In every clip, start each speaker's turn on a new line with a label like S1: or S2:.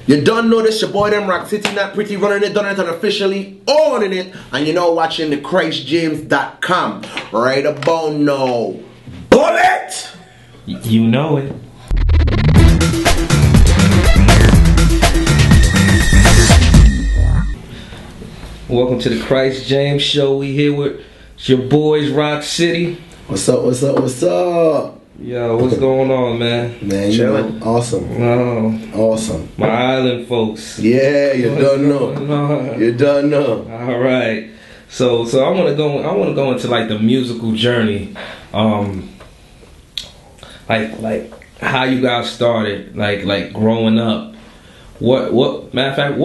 S1: You don't know this, your boy them r.city, not pretty, running it, done it, and officially owning it. And you know, watching the ChristJames.com right about now. Bullet!
S2: You know it. Welcome to the Christ James Show. We here with your boys r.city.
S1: What's up, what's up, what's up?
S2: Yo, what's going on, man?
S1: Man, you know, awesome. Awesome.
S2: My island folks.
S1: Yeah, you don't know. You don't know.
S2: All right. So I want to go into like the musical journey. Like how you guys started, like growing up. What matter of fact,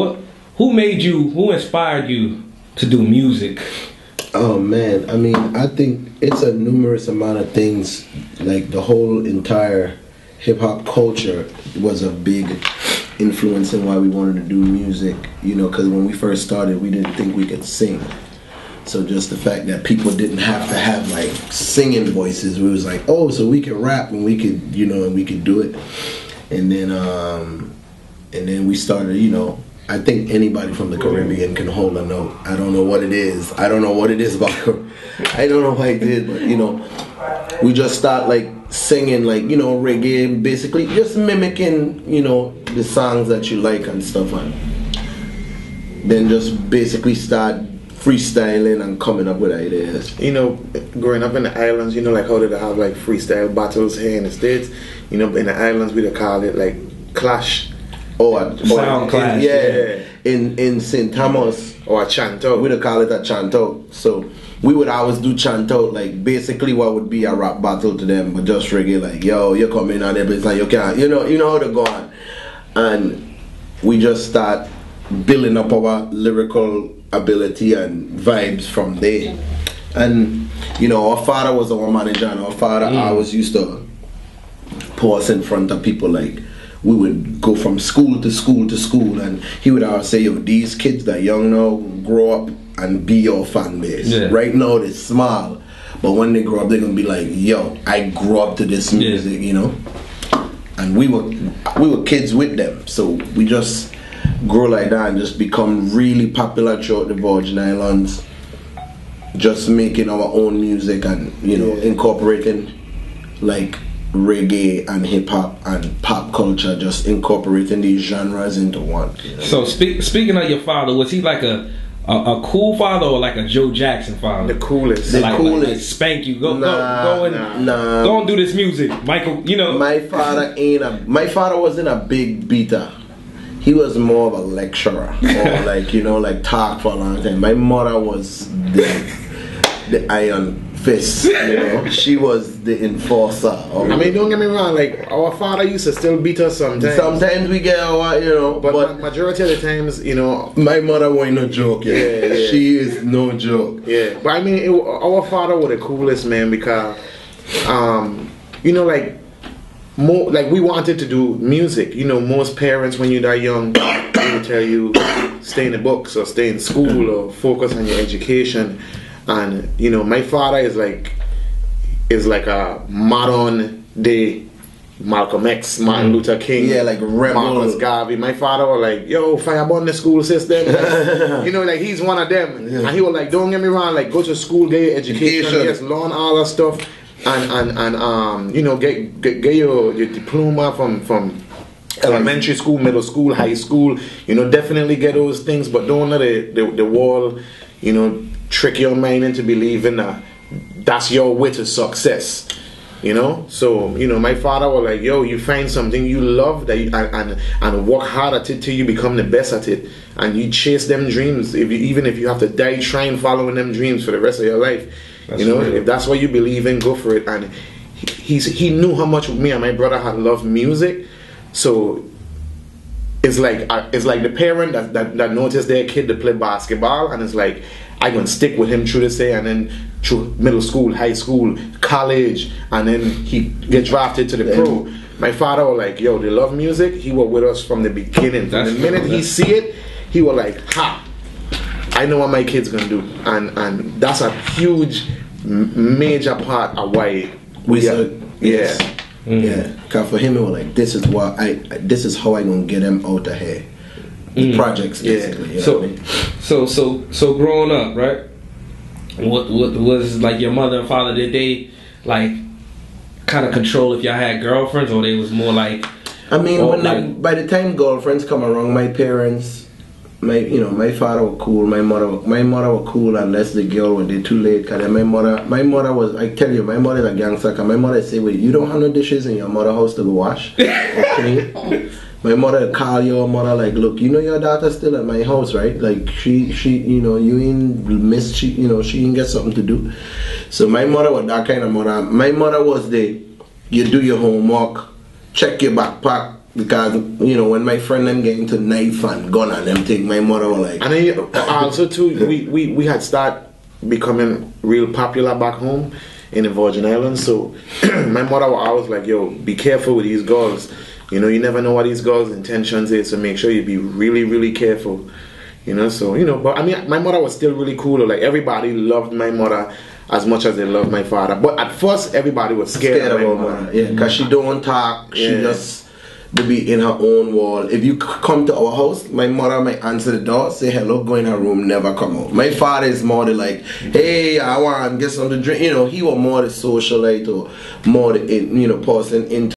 S2: who inspired you to do music?
S1: Oh man, I mean, I think it's a numerous amount of things. Like the whole entire hip-hop culture was a big influence in why we wanted to do music, you know, because when we first started, we didn't think we could sing. So just the fact that people didn't have to have like singing voices, we was like, oh, so we can rap and we could, you know, and we could do it. And then we started, you know, I think anybody from the Caribbean can hold a note. I don't know what it is. I don't know what it is about. I don't know what I did, but you know, we just start like singing like, you know, reggae, basically just mimicking, you know, the songs that you like and stuff, and then just basically start freestyling and coming up with ideas.
S3: You know, growing up in the islands, you know, like how did they have like freestyle battles here in the States? You know, in the islands we'd call it like clash.
S2: Sound clash.
S1: Yeah. In St. Thomas,
S3: or a chanto.
S1: We'd call it a chanto. So we would always do chanto, like basically what would be a rap battle to them, but just reggae, like, yo, you come in on there, but it's like you can't, you know how to go on. And we just start building up our lyrical ability and vibes from there. And you know, our father was our manager, and our father always used to put us in front of people. Like we would go from school to school to school, and he would always say, yo, these kids that young now grow up and be your fan base. Yeah. Right now they're small, but when they grow up they're gonna be like, yo, I grew up to this music, you know. And we were kids with them, so we just grow like that and just become really popular throughout the Virgin Islands, just making our own music and, you know, incorporating like reggae and hip-hop and pop culture, just incorporating these genres into one.
S2: So speaking of your father, was he like a cool father or like a Joe Jackson father?
S3: The coolest.
S1: Coolest.
S2: Like spank you. Go and do this music, Michael. You know.
S1: My father wasn't a big beater. He was more of a lecturer, or like, you know, like talk for a long time. My mother was the iron fist, you know. She was the enforcer.
S3: I mean, don't get me wrong, like our father used to still beat us sometimes.
S1: Sometimes we get our, you know,
S3: but majority of the times, you know,
S1: my mother wasn't no joke. Yeah. She is no joke.
S3: Yeah, but I mean, our father was the coolest, man, because, you know, like we wanted to do music. You know, most parents when you're that young, they will tell you stay in the books or stay in school or focus on your education. And you know, my father is like a modern day Malcolm X, Martin Luther King,
S1: like rebel.
S3: Marcus Garvey. My father was like, yo, firebomb the school system. You know, like he's one of them. And he was like, don't get me wrong, like go to school, get your education, yes, learn all that stuff, and you know, get your diploma from elementary school, middle school, high school. You know, definitely get those things, but don't let the wall, you know, trick your mind into believing that that's your way to success, you know. So you know, my father was like, yo, you find something you love that and work hard at it till you become the best at it, and you chase them dreams, even if you have to die trying following them dreams for the rest of your life. That's, you know, if that's what you believe in, go for it. And he knew how much me and my brother had loved music, so it's like the parent that noticed their kid to play basketball, and it's like, I can stick with him through this day, and then through middle school, high school, college, and then he get drafted to the pro. My father was like, yo, they love music. He was with us from the beginning. From the minute he see it, he was like, ha, I know what my kid's gonna do. And that's a huge, major part of why we are.
S1: Yeah. Cause for him it was like, this is how I gonna get him out of here. the projects, basically. You know what I mean?
S2: So growing up, right? What was like your mother and father? Did they like kind of control if y'all had girlfriends, or they was more like?
S1: I mean, by the time girlfriends come around, my parents, my father was cool, my mother was cool, unless the girl was there too late. Cause my mother was, I tell you, my mother is a gangster. Cause my mother say, wait, you don't have no dishes in your mother house to go wash or clean? My mother call your mother like, look, you know your daughter's still at my house, right? Like she, you ain't miss, she ain't get something to do. So my mother was that kind of mother. My mother was you do your homework, check your backpack, because when my friend them get into knife and gun and them thing, my mother was like.
S3: And then also too, we had start becoming real popular back home in the Virgin Islands. So my mother was always like, yo, be careful with these girls. You never know what these girls' intentions is, so make sure you be really, really careful. But I mean, my mother was still really cool. Like, everybody loved my mother as much as they loved my father. But at first, everybody was scared of my mother.
S1: Yeah, because she don't talk. She just be in her own wall. If you come to our house, my mother might answer the door, say hello, go in her room, never come out. My father is more like, hey, I want to get something to drink. He was more the socialite, or more the person into